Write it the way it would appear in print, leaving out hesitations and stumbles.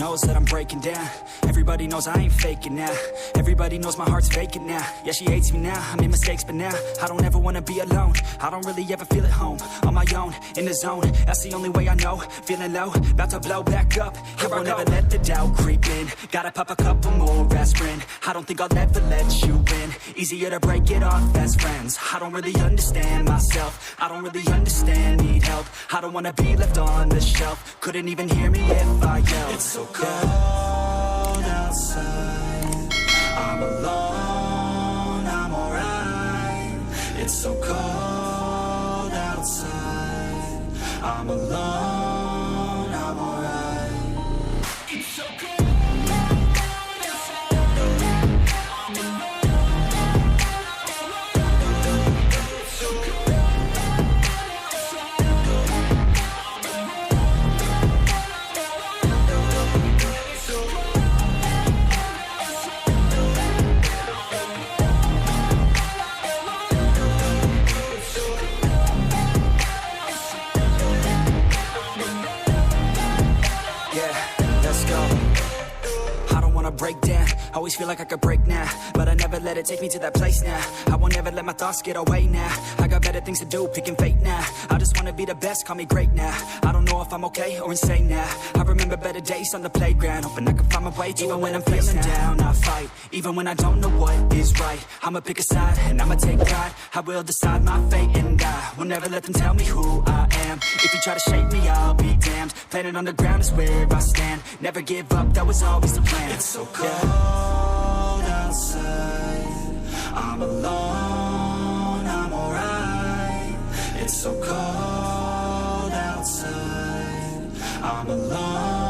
knows that I'm breaking down. Everybody knows I ain't faking now. Everybody knows my heart's vacant now. Yeah, she hates me now, I made mistakes, but now I don't ever wanna be alone. I don't really ever feel at home. On my own, in the zone, that's the only way I know. Feeling low, about to blow back up. Here I won't ever let the doubt creep in. Gotta pop a couple more aspirin. I don't think I'll ever let you in. Easier to break it off as friends. I don't really understand myself. I don't really understand, need help. I don't wanna be left on the shelf. Couldn't even hear me if I yelled. It's so cold outside, I'm alone, I'm alright. It's so cold outside, I'm alone, I'm alright. It's so cold. Break down, always feel like I could break now, but I never let it take me to that place now. I won't ever let my thoughts get away now. I got better things to do, picking fate now. I just wanna be the best, call me great now. I don't know if I'm okay or insane now. I remember better days on the playground, hoping I can find my way to even when I'm feeling down, I fight. Even when I don't know what is right, I'ma pick a side and I'ma take pride. I will decide my fate and I will never let them tell me who I am. If you try to shape me, I'll be damned. Planet on the ground is where I stand. Never give up, that was always the plan. It's so cold outside, I'm alone, I'm alright. It's so cold outside, I'm alone.